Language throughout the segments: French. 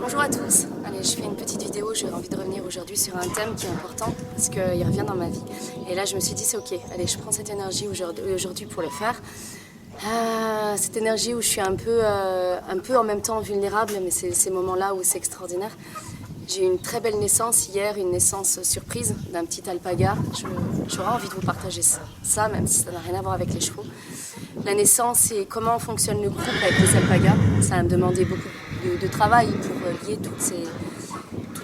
Bonjour à tous, allez je fais une petite vidéo, j'ai envie de revenir aujourd'hui sur un thème qui est important parce qu'il revient dans ma vie. Et là je me suis dit c'est ok, allez je prends cette énergie aujourd'hui pour le faire. Cette énergie où je suis un peu en même temps vulnérable, mais c'est ces moments-là où c'est extraordinaire. J'ai eu une très belle naissance hier, une naissance surprise d'un petit alpaga. J'aurais envie de vous partager ça, même si ça n'a rien à voir avec les chevaux. La naissance et comment fonctionne le groupe avec les alpagas. Ça a demandé beaucoup de travail pour lier toutes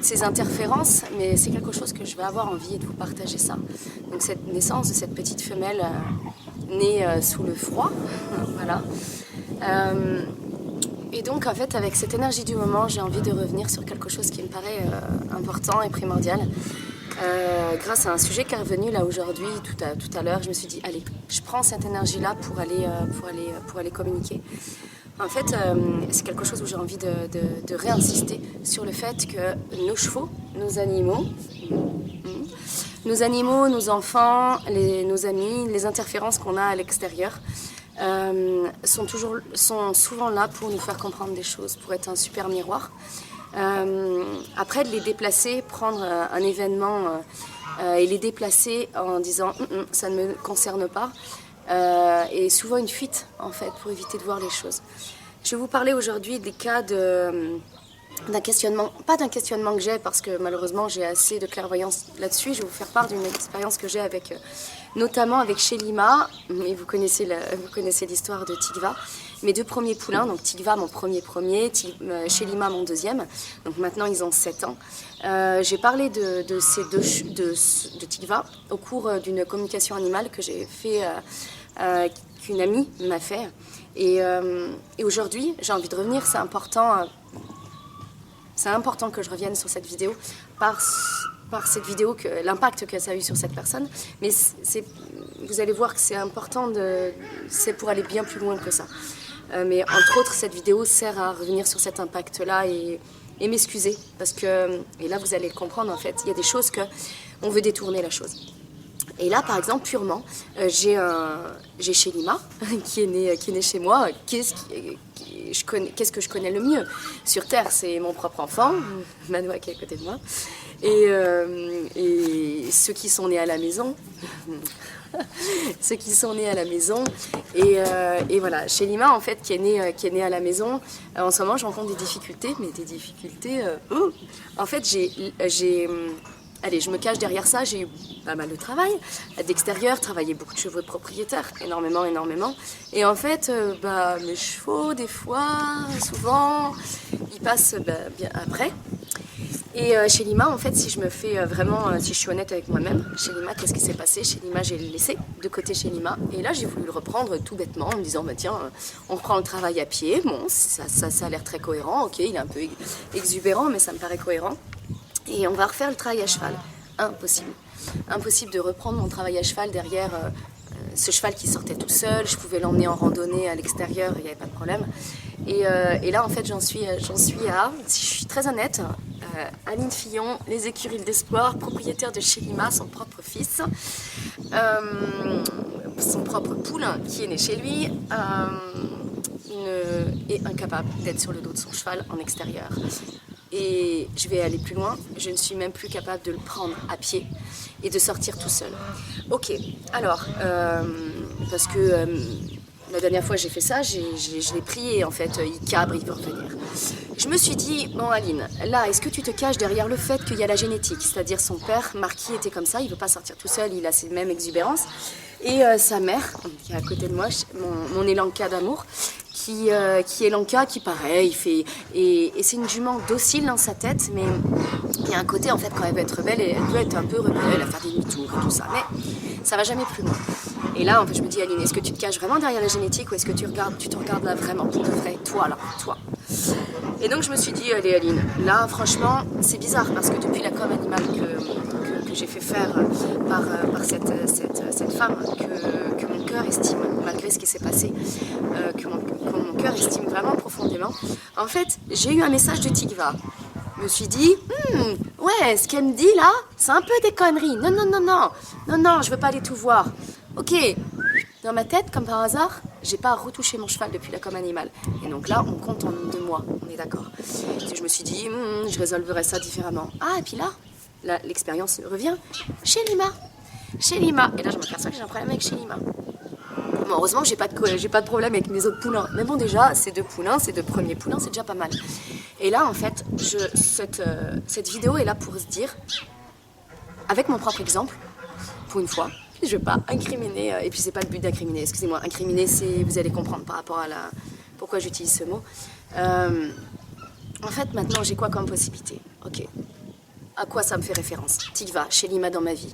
ces interférences, mais c'est quelque chose que je vais avoir envie de vous partager ça. Donc cette naissance de cette petite femelle née sous le froid, voilà. Et donc en fait avec cette énergie du moment, j'ai envie de revenir sur quelque chose qui me paraît important et primordial. Grâce à un sujet qui est revenu là aujourd'hui, tout à l'heure, je me suis dit allez, je prends cette énergie là pour aller communiquer. En fait, c'est quelque chose où j'ai envie de réinsister sur le fait que nos chevaux, nos animaux, nos enfants, nos amis, les interférences qu'on a à l'extérieur sont souvent là pour nous faire comprendre des choses, pour être un super miroir. Après, de les déplacer, prendre un événement et les déplacer en disant ça ne me concerne pas, et souvent une fuite en fait pour éviter de voir les choses. Je vais vous parler aujourd'hui des cas d'un questionnement, pas d'un questionnement que j'ai parce que malheureusement j'ai assez de clairvoyance là-dessus. Je vais vous faire part d'une expérience que j'ai notamment avec Shelima, et vous connaissez l'histoire de Tigva. Mes deux premiers poulains, donc Tigva mon premier, Shelima mon deuxième, donc maintenant ils ont 7 ans. J'ai parlé de Tigva au cours d'une communication animale que j'ai fait, qu'une amie m'a fait. Et aujourd'hui, j'ai envie de revenir, c'est important que je revienne sur cette vidéo par cette vidéo, l'impact que ça a eu sur cette personne. Mais vous allez voir que c'est important, c'est pour aller bien plus loin que ça. Mais entre autres, cette vidéo sert à revenir sur cet impact-là et m'excuser. Parce que, et là vous allez le comprendre en fait, il y a des choses on veut détourner la chose. Et là, par exemple, purement, j'ai Shelima qui est née chez moi. Qu'est-ce que je connais le mieux sur Terre? C'est mon propre enfant, Manoa qui est à côté de moi, et ceux qui sont nés à la maison. Ceux qui sont nés à la maison. Et voilà, Shelima, en fait, qui est née à la maison, en ce moment, je rencontre des difficultés, mais des difficultés... En fait, allez, je me cache derrière ça, j'ai eu pas mal de travail d'extérieur, travaillé beaucoup de chevaux de propriétaires, énormément. Et en fait, mes chevaux, des fois, souvent, ils passent bien après. Et Shelima, en fait, si je suis honnête avec moi-même, Shelima, qu'est-ce qui s'est passé? Shelima, j'ai laissé de côté Shelima, et là, j'ai voulu le reprendre tout bêtement, en me disant, tiens, on reprend le travail à pied, bon, ça a l'air très cohérent, ok, il est un peu exubérant, mais ça me paraît cohérent. Et on va refaire le travail à cheval. Impossible. Impossible de reprendre mon travail à cheval derrière ce cheval qui sortait tout seul. Je pouvais l'emmener en randonnée à l'extérieur, il n'y avait pas de problème. Et là, en fait, j'en suis à, si je suis très honnête, Aline Fillon, les écuries d'espoir, propriétaire de Shelima, son propre fils, son propre poule qui est né chez lui, est incapable d'être sur le dos de son cheval en extérieur. Et je vais aller plus loin, je ne suis même plus capable de le prendre à pied et de sortir tout seul. Ok, alors, parce que La dernière fois j'ai fait ça, je l'ai pris et en fait il cabre, il veut revenir. Je me suis dit, bon Aline, là est-ce que tu te caches derrière le fait qu'il y a la génétique? C'est-à-dire son père, Marquis, était comme ça, il ne veut pas sortir tout seul, il a ces mêmes exubérances. Et sa mère, qui est à côté de moi, mon Elanka d'amour, qui est Lanka, qui pareil, et c'est une jument docile dans sa tête, mais il y a un côté en fait quand elle veut être belle, elle peut être un peu rebelle, à faire des demi-tours et tout ça, mais ça va jamais plus loin. Et là en fait je me dis Aline, est-ce que tu te caches vraiment derrière la génétique ou est-ce que tu te regardes là vraiment pour de vrai, toi là, toi? Et donc je me suis dit allez Aline, là franchement c'est bizarre parce que depuis la com animale que j'ai fait faire par cette femme que mon cœur estime, malgré ce qui s'est passé, que mon cœur estime vraiment profondément. En fait, j'ai eu un message de Tikva. Je me suis dit, ouais, ce qu'elle me dit là, c'est un peu des conneries. Non, je veux pas aller tout voir. Ok, dans ma tête, comme par hasard, j'ai pas retouché mon cheval depuis la com animale. Et donc là, on compte en 2 mois, on est d'accord. Je me suis dit, je résolverai ça différemment. Ah, et puis là l'expérience revient chez Lima. Et là, je m'aperçois que j'ai un problème avec chez Lima. Bon, heureusement, j'ai pas de problème avec mes autres poulains. Mais bon, déjà, ces 2 poulains, ces 2 premiers poulains, c'est déjà pas mal. Et là, en fait, cette vidéo est là pour se dire, avec mon propre exemple, pour une fois, je vais pas incriminer, et puis c'est pas le but d'incriminer, excusez-moi, incriminer, c'est, vous allez comprendre par rapport à pourquoi j'utilise ce mot. En fait, maintenant, j'ai quoi comme possibilité? Ok. À quoi ça me fait référence? Tikva, chez Lima dans ma vie.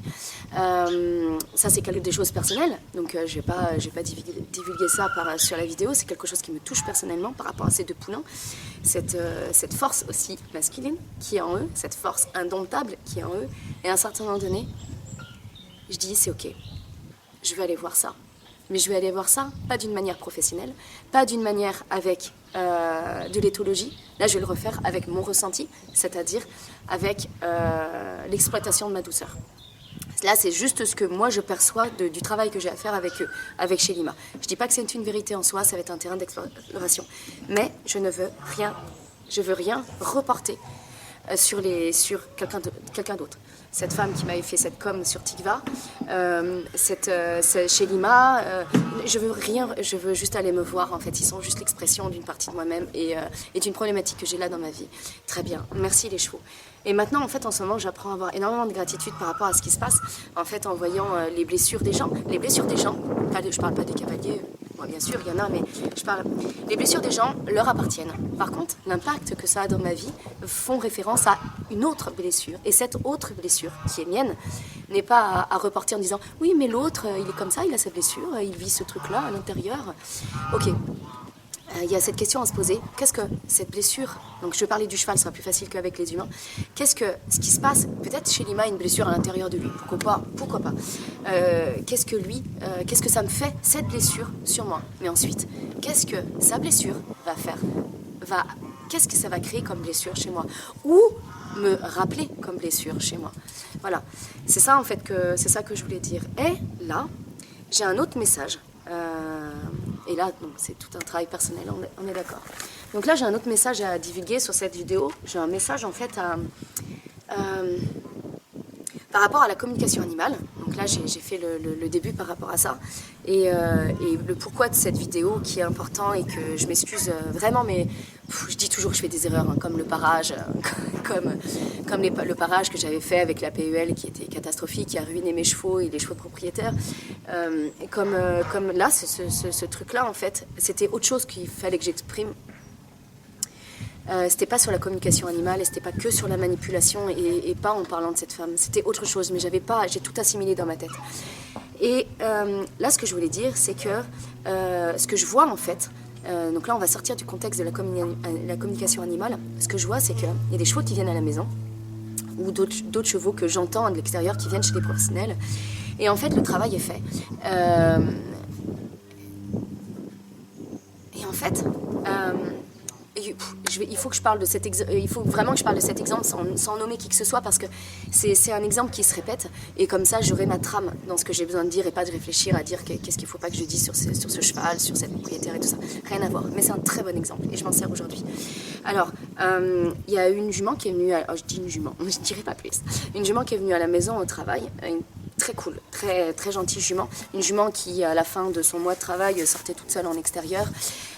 Ça, c'est des choses personnelles, donc je vais pas divulguer ça sur la vidéo. C'est quelque chose qui me touche personnellement par rapport à ces 2 poulains. Cette force aussi masculine qui est en eux, cette force indomptable qui est en eux. Et à un certain moment donné, je dis c'est ok, je vais aller voir ça. Mais je vais aller voir ça, pas d'une manière professionnelle, pas d'une manière avec de l'éthologie. Là, je vais le refaire avec mon ressenti, c'est-à-dire avec l'exploitation de ma douceur. Là, c'est juste ce que moi, je perçois du travail que j'ai à faire avec eux, avec chez Lima. Je ne dis pas que c'est une vérité en soi, ça va être un terrain d'exploration. Mais je veux rien reporter sur quelqu'un d'autre. Cette femme qui m'avait fait cette com sur Tikva, chez Lima, je veux juste aller me voir en fait, ils sont juste l'expression d'une partie de moi-même et d'une problématique que j'ai là dans ma vie. Très bien, merci les chevaux. Et maintenant en fait en ce moment j'apprends à avoir énormément de gratitude par rapport à ce qui se passe, en fait en voyant les blessures des gens. Les blessures des gens, je parle pas des cavaliers, bon, bien sûr il y en a, mais les blessures des gens leur appartiennent. Par contre, l'impact que ça a dans ma vie font référence à une autre blessure. Et cette autre blessure, qui est mienne, n'est pas à reporter en disant « Oui, mais l'autre, il est comme ça, il a sa blessure, il vit ce truc-là à l'intérieur. » Ok, il y a cette question à se poser. Qu'est-ce que cette blessure, donc je vais parler du cheval, ce sera plus facile qu'avec les humains. Qu'est-ce qui se passe? Peut-être chez Lima, une blessure à l'intérieur de lui, pourquoi pas. Qu'est-ce que ça me fait, cette blessure, sur moi? Mais ensuite, qu'est-ce que sa blessure va faire? Qu'est-ce que ça va créer comme blessure chez moi? Ou me rappeler comme blessure chez moi? Voilà, c'est ça en fait que je voulais dire. Et là, j'ai un autre message. Et là, c'est tout un travail personnel, on est d'accord. Donc là, j'ai un autre message à divulguer sur cette vidéo. J'ai un message en fait par rapport à la communication animale. Donc là, j'ai fait le début par rapport à ça. Et le pourquoi de cette vidéo qui est important et que je m'excuse vraiment, mais je dis toujours que je fais des erreurs, hein, comme le parage, le parage que j'avais fait avec la PEL qui était catastrophique, qui a ruiné mes chevaux et les chevaux de propriétaires. Comme là, ce truc-là, en fait, c'était autre chose qu'il fallait que j'exprime. C'était pas sur la communication animale et c'était pas que sur la manipulation et pas en parlant de cette femme. C'était autre chose, mais j'ai tout assimilé dans ma tête. Et là, ce que je voulais dire, c'est que ce que je vois en fait, donc là, on va sortir du contexte de la communication animale. Ce que je vois, c'est qu'il y a des chevaux qui viennent à la maison ou d'autres chevaux que j'entends de l'extérieur qui viennent chez des professionnels. Et en fait, le travail est fait. Et en fait, il faut vraiment que je parle de cet exemple sans nommer qui que ce soit parce que c'est un exemple qui se répète et comme ça j'aurai ma trame dans ce que j'ai besoin de dire et pas de réfléchir à dire qu'est-ce qu'il ne faut pas que je dise sur ce cheval, sur cette propriétaire et tout ça. Rien à voir, mais c'est un très bon exemple et je m'en sers aujourd'hui. Alors, il y a une jument qui est venue, je dis une jument, je ne dirai pas plus, une jument qui est venue à la maison au travail, très cool, très, très gentille jument. Une jument qui, à la fin de son mois de travail, sortait toute seule en extérieur.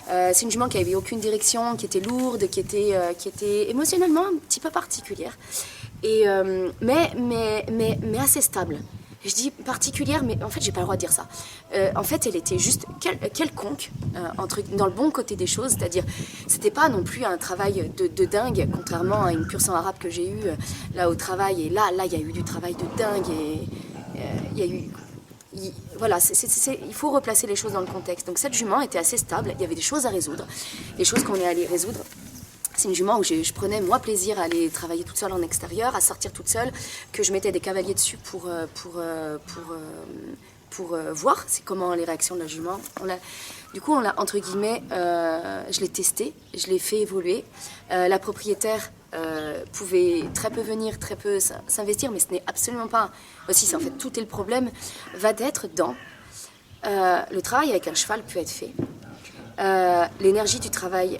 C'est une jument qui n'avait aucune direction, qui était lourde, qui était émotionnellement un petit peu particulière. Et, mais assez stable. Je dis particulière, mais en fait, j'ai pas le droit de dire ça. En fait, elle était juste quelconque, dans le bon côté des choses, c'est-à-dire, c'était pas non plus un travail de dingue, contrairement à une pure sang arabe que j'ai eue là au travail. Et là, il y a eu du travail de dingue et il y a eu. Voilà, il faut replacer les choses dans le contexte. Donc cette jument était assez stable, il y avait des choses à résoudre, les choses qu'on est allé résoudre. C'est une jument où je prenais moi plaisir à aller travailler toute seule en extérieur, à sortir toute seule, que je mettais des cavaliers dessus pour voir comment les réactions de la jument. Du coup, on l'a, entre guillemets, je l'ai testé, je l'ai fait évoluer. La propriétaire pouvait très peu venir, très peu s'investir, mais ce n'est absolument pas... Aussi, c'est en fait, tout est le problème, va être dans... le travail avec un cheval peut être fait. L'énergie du travail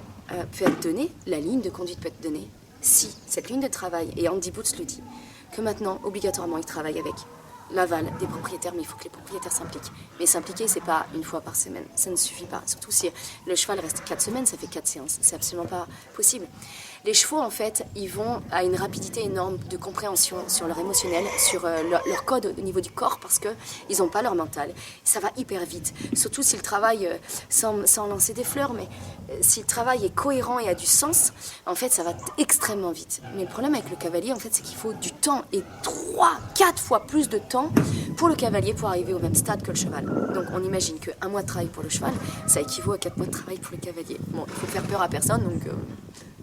peut être donnée, la ligne de conduite peut être donnée, si cette ligne de travail, et Andy Boots le dit, que maintenant, obligatoirement, il travaille avec l'aval des propriétaires, mais il faut que les propriétaires s'impliquent. Mais s'impliquer, c'est pas une fois par semaine, ça ne suffit pas. Surtout si le cheval reste 4 semaines, ça fait 4 séances, c'est absolument pas possible. Les chevaux, en fait, ils vont à une rapidité énorme de compréhension sur leur émotionnel, sur leur code au niveau du corps, parce qu'ils n'ont pas leur mental. Ça va hyper vite, surtout si le travail, sans lancer des fleurs, mais si le travail est cohérent et a du sens, en fait, ça va extrêmement vite. Mais le problème avec le cavalier, en fait, c'est qu'il faut du temps, et 3-4 fois plus de temps pour le cavalier pour arriver au même stade que le cheval. Donc on imagine qu'un mois de travail pour le cheval, ça équivaut à 4 mois de travail pour le cavalier. Bon, il faut faire peur à personne,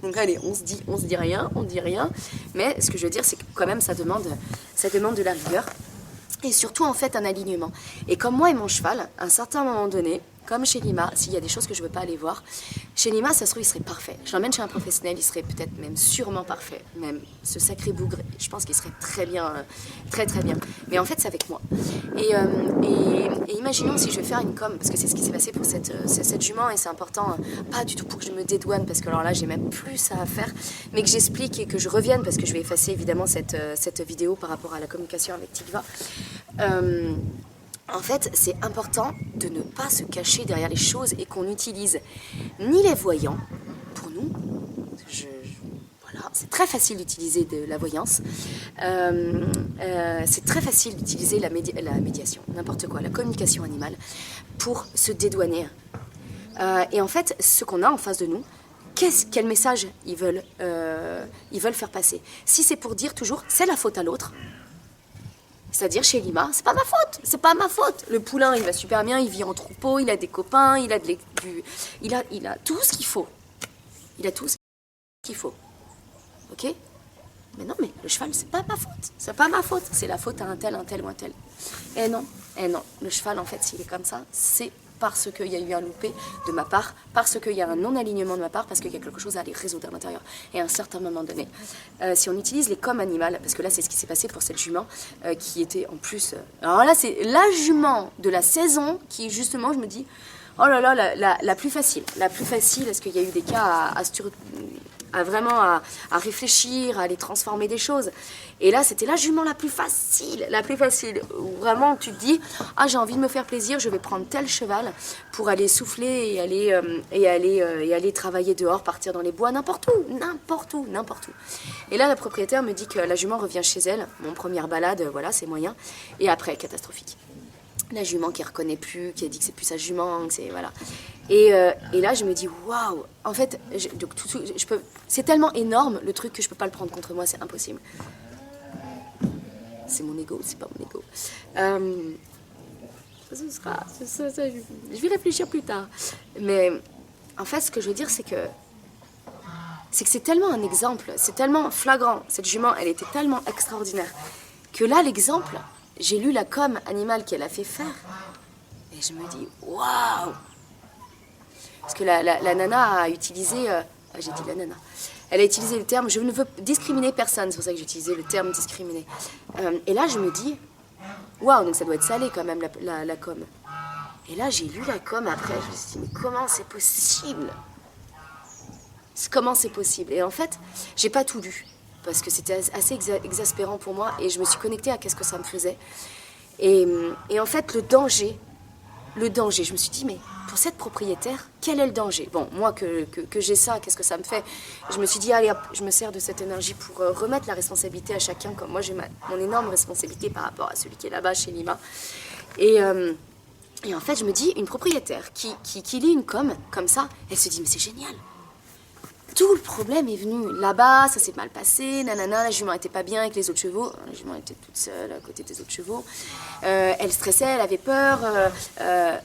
donc allez, on se dit rien, on dit rien. Mais ce que je veux dire, c'est que quand même, ça demande de la rigueur. Et surtout, en fait, un alignement. Et comme moi et mon cheval, à un certain moment donné, comme chez Lima, s'il y a des choses que je ne veux pas aller voir, chez Lima, ça se trouve, il serait parfait. Je l'emmène chez un professionnel, il serait peut-être même sûrement parfait. Même ce sacré bougre, je pense qu'il serait très bien, très très bien. Mais en fait, c'est avec moi. Et imaginons si je vais faire une com, parce que c'est ce qui s'est passé pour cette jument, et c'est important, pas du tout pour que je me dédouane, parce que alors là, j'ai même plus ça à faire, mais que j'explique et que je revienne, parce que je vais effacer évidemment cette vidéo par rapport à la communication avec Tigva. En fait, c'est important de ne pas se cacher derrière les choses et qu'on n'utilise ni les voyants, pour nous, voilà, c'est très facile d'utiliser de la voyance, c'est très facile d'utiliser la médiation, n'importe quoi, la communication animale, pour se dédouaner. Et en fait, ce qu'on a en face de nous, quel message ils veulent faire passer. Si c'est pour dire toujours, c'est la faute à l'autre, c'est-à-dire chez Lima, c'est pas ma faute. Le poulain, il va super bien, il vit en troupeau, il a des copains, il a tout ce qu'il faut. Il a tout ce qu'il faut. Ok? Mais non, mais le cheval, c'est pas ma faute. C'est pas ma faute. C'est la faute à un tel ou un tel. Eh non. Le cheval, en fait, s'il est comme ça, c'est parce qu'il y a eu un loupé de ma part, parce qu'il y a un non-alignement de ma part, parce qu'il y a quelque chose à aller résoudre à l'intérieur. Et à un certain moment donné, si on utilise les comme animales, parce que là, c'est ce qui s'est passé pour cette jument, qui était en plus... alors là, c'est la jument de la saison qui, justement, je me dis, oh là là, la plus facile. La plus facile, parce qu'il y a eu des cas à réfléchir, à aller transformer des choses. Et là, c'était la jument la plus facile, où vraiment tu te dis, ah, j'ai envie de me faire plaisir, je vais prendre tel cheval pour aller souffler et aller travailler dehors, partir dans les bois, n'importe où. Et là, la propriétaire me dit que la jument revient chez elle, mon première balade, voilà, c'est moyen, et après, catastrophique. La jument qui ne reconnaît plus, qui a dit que c'est plus sa jument, que c'est... Voilà. Et là, je me dis, waouh! En fait, c'est tellement énorme, le truc, que je ne peux pas le prendre contre moi, c'est impossible. C'est mon ego, c'est pas mon ego. Je vais réfléchir plus tard. Mais en fait, ce que je veux dire, c'est que c'est tellement un exemple, c'est tellement flagrant. Cette jument, elle était tellement extraordinaire que là, l'exemple... J'ai lu la com animale qu'elle a fait faire et je me dis waouh! Parce que la nana a utilisé, j'ai dit la nana, elle a utilisé le terme, je ne veux discriminer personne, c'est pour ça que j'ai utilisé le terme discriminer. Et là je me dis waouh, donc ça doit être salé quand même la com. Et là j'ai lu la com après, je me suis dit mais comment c'est possible? Comment c'est possible? Et en fait, j'ai pas tout lu. Parce que c'était assez exaspérant pour moi et je me suis connectée à qu'est-ce que ça me faisait. Et en fait, le danger, je me suis dit, mais pour cette propriétaire, quel est le danger? Bon, moi que j'ai ça, qu'est-ce que ça me fait? Je me suis dit, allez hop, je me sers de cette énergie pour remettre la responsabilité à chacun, comme moi j'ai mon énorme responsabilité par rapport à celui qui est là-bas chez Lima. Et en fait, je me dis, une propriétaire qui lit une com comme ça, elle se dit, mais c'est génial. Tout le problème est venu là-bas, ça s'est mal passé, nanana, la jument était pas bien avec les autres chevaux, la jument était toute seule à côté des autres chevaux, elle stressait, elle avait peur, voilà,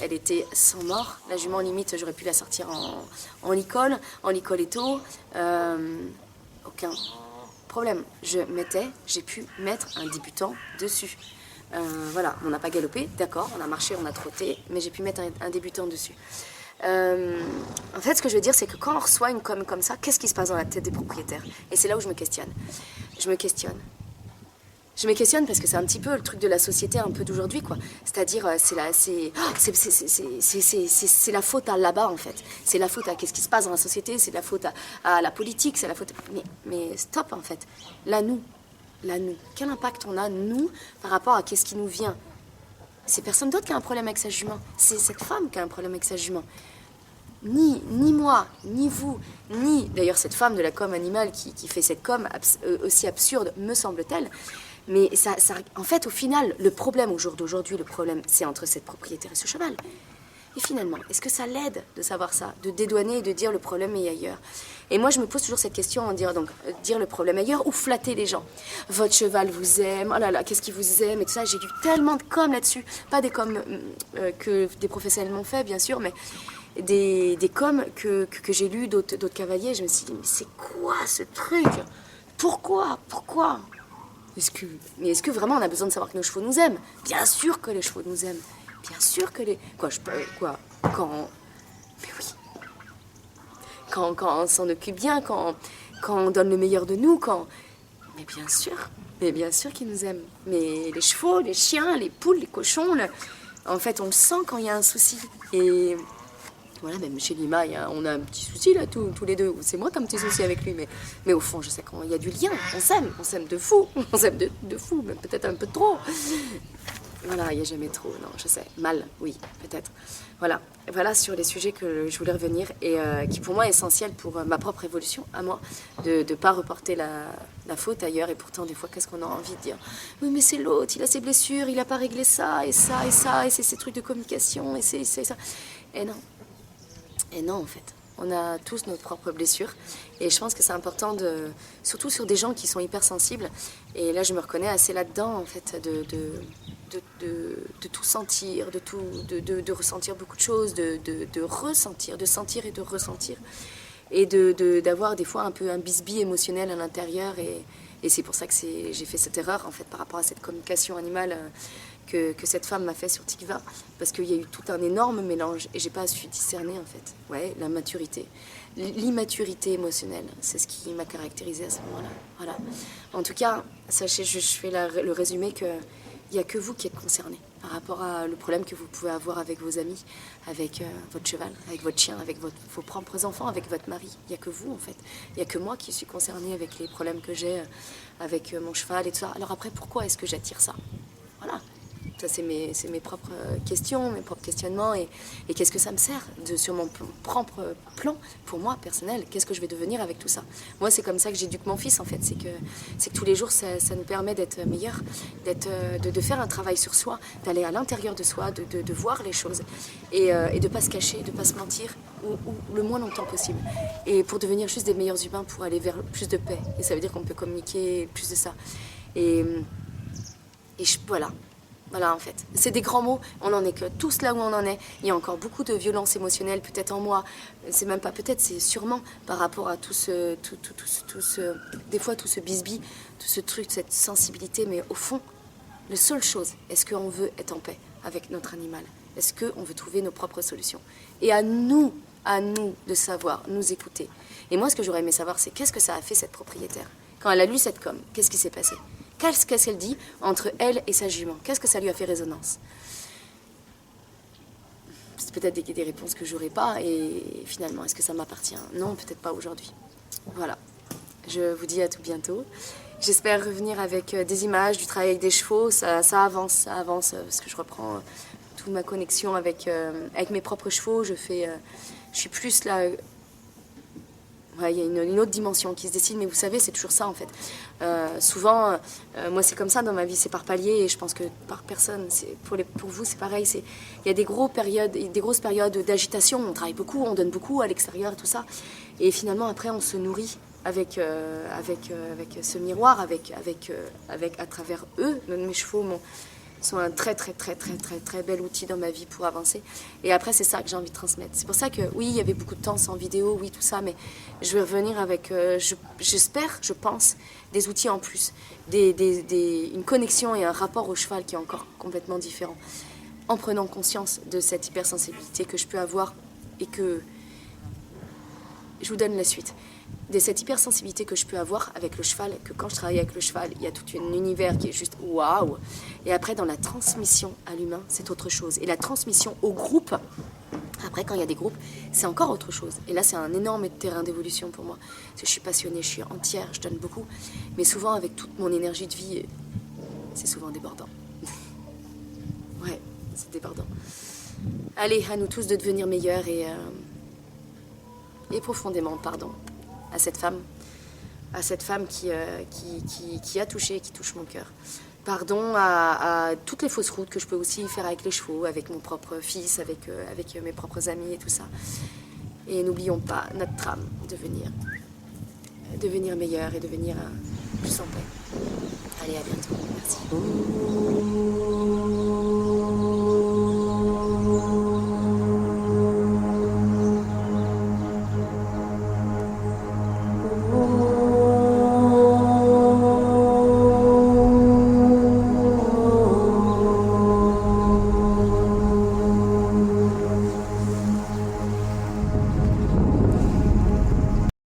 elle était sans mort, la jument limite j'aurais pu la sortir en licol étau, aucun problème, j'ai pu mettre un débutant dessus. Voilà, on n'a pas galopé, d'accord, on a marché, on a trotté, mais j'ai pu mettre un débutant dessus. En fait, ce que je veux dire, c'est que quand on reçoit une com comme ça, qu'est-ce qui se passe dans la tête des propriétaires? Et c'est là où je me questionne. Je me questionne parce que c'est un petit peu le truc de la société un peu d'aujourd'hui, quoi. C'est-à-dire, c'est la faute à là-bas, en fait. C'est la faute à qu'est-ce qui se passe dans la société, c'est la faute à la politique, c'est la faute... Mais stop, en fait. Là, nous. Quel impact on a, nous, par rapport à qu'est-ce qui nous vient? C'est personne d'autre qui a un problème avec sa jument. C'est cette femme qui a un problème avec sa jument. Ni moi, ni vous, ni d'ailleurs cette femme de la com animale qui fait cette com aussi absurde, me semble-t-elle. Mais en fait, au final, le problème au jour d'aujourd'hui, le problème, c'est entre cette propriétaire et ce cheval. Et finalement, est-ce que ça l'aide de savoir ça, de dédouaner et de dire le problème est ailleurs? Et moi, je me pose toujours cette question en dire le problème ailleurs ou flatter les gens. Votre cheval vous aime, oh là là, qu'est-ce qu'il vous aime et tout ça. J'ai lu tellement de com là-dessus. Pas des com que des professionnels m'ont fait, bien sûr, mais des com que j'ai lu d'autres cavaliers. Je me suis dit, mais c'est quoi ce truc? Pourquoi Est-ce que vraiment on a besoin de savoir que nos chevaux nous aiment? Bien sûr que les chevaux nous aiment. Bien sûr que les... Quand... Mais oui. Quand on s'en occupe bien, quand on donne le meilleur de nous, Mais bien sûr qu'ils nous aiment. Mais les chevaux, les chiens, les poules, les cochons, en fait, on le sent quand il y a un souci. Et voilà, même chez Lima, on a un petit souci là, tous les deux. C'est moi qui ai un petit souci avec lui, mais au fond, je sais qu'il y a du lien. On s'aime de fou. On s'aime de fou, mais peut-être un peu trop. Voilà, il n'y a jamais trop, non, je sais. Mal, oui, peut-être. Voilà sur les sujets que je voulais revenir et qui pour moi est essentiel pour ma propre évolution, à moi, de ne pas reporter la faute ailleurs. Et pourtant, des fois, qu'est-ce qu'on a envie de dire? Oui, mais c'est l'autre, il a ses blessures, il n'a pas réglé ça, et ça, et ça, et c'est ces trucs de communication, et c'est ça. Et non, en fait. On a tous nos propres blessures et je pense que c'est important, surtout sur des gens qui sont hypersensibles. Et là, je me reconnais assez là-dedans, en fait, de tout sentir, de ressentir beaucoup de choses, de ressentir, de sentir et de ressentir. Et d'avoir des fois un peu un bisbis émotionnel à l'intérieur. Et c'est pour ça que j'ai fait cette erreur, en fait, par rapport à cette communication animale que cette femme m'a fait sur Tikva, parce qu'il y a eu tout un énorme mélange et j'ai pas su discerner, en fait. Ouais, la maturité, l'immaturité émotionnelle, c'est ce qui m'a caractérisée à ce moment-là. Voilà. En tout cas, sachez, je fais le résumé qu'il n'y a que vous qui êtes concernés par rapport à le problème que vous pouvez avoir avec vos amis, avec votre cheval, avec votre chien, avec vos propres enfants, avec votre mari. Il n'y a que vous, en fait. Il n'y a que moi qui suis concernée avec les problèmes que j'ai avec mon cheval et tout ça. Alors après, pourquoi est-ce que j'attire ça? Voilà. Ça, c'est mes propres questions, mes propres questionnements. Et qu'est-ce que ça me sert sur mon propre plan, pour moi, personnel? Qu'est-ce que je vais devenir avec tout ça? Moi, c'est comme ça que j'éduque mon fils, en fait. C'est que tous les jours, ça nous permet d'être meilleurs, de faire un travail sur soi, d'aller à l'intérieur de soi, de voir les choses. Et de ne pas se cacher, de ne pas se mentir, ou le moins longtemps possible. Et pour devenir juste des meilleurs humains, pour aller vers plus de paix. Et ça veut dire qu'on peut communiquer plus de ça. Voilà. Voilà, en fait. C'est des grands mots, on n'en est que tous là où on en est. Il y a encore beaucoup de violence émotionnelle, peut-être en moi. C'est même pas peut-être, c'est sûrement par rapport à tout ce bisbis, tout ce truc, cette sensibilité. Mais au fond, la seule chose, est-ce qu'on veut être en paix avec notre animal? Est-ce qu'on veut trouver nos propres solutions? Et à nous de savoir, nous écouter. Et moi, ce que j'aurais aimé savoir, c'est qu'est-ce que ça a fait cette propriétaire? Quand elle a lu cette com, qu'est-ce qui s'est passé? Qu'est-ce qu'elle dit entre elle et sa jument? Qu'est-ce que ça lui a fait résonance? C'est peut-être des réponses que j'aurais pas. Et finalement, est-ce que ça m'appartient? Non, peut-être pas aujourd'hui. Voilà. Je vous dis à tout bientôt. J'espère revenir avec des images, du travail avec des chevaux. Ça avance, parce que je reprends toute ma connexion avec mes propres chevaux. Je suis plus là. Ouais, il y a une autre dimension qui se dessine, mais vous savez, c'est toujours ça en fait. Souvent, moi c'est comme ça dans ma vie, c'est par palier, et je pense que par personne, pour vous c'est pareil. Il y a des grosses périodes d'agitation, on travaille beaucoup, on donne beaucoup à l'extérieur et tout ça, et finalement après on se nourrit avec ce miroir, à travers eux. Mes chevaux sont un très bel outil dans ma vie pour avancer. Et après, c'est ça que j'ai envie de transmettre. C'est pour ça que, oui, il y avait beaucoup de temps sans vidéo, oui, tout ça, mais je vais revenir avec, j'espère, je pense, des outils en plus, une connexion et un rapport au cheval qui est encore complètement différent, en prenant conscience de cette hypersensibilité que je peux avoir et que je vous donne la suite. De cette hypersensibilité que je peux avoir avec le cheval, que quand je travaille avec le cheval, il y a tout un univers qui est juste waouh. Et après, dans la transmission à l'humain, c'est autre chose. Et la transmission au groupe, après, quand il y a des groupes, c'est encore autre chose. Et là, c'est un énorme terrain d'évolution pour moi. Parce que je suis passionnée, je suis entière, je donne beaucoup. Mais souvent, avec toute mon énergie de vie, c'est souvent débordant. Ouais, c'est débordant. Allez, à nous tous de devenir meilleurs et profondément pardon à cette femme qui a touché, qui touche mon cœur. Pardon à toutes les fausses routes que je peux aussi faire avec les chevaux, avec mon propre fils, avec mes propres amis et tout ça. Et n'oublions pas notre trame, devenir meilleur et devenir plus en paix. Allez, à bientôt. Merci.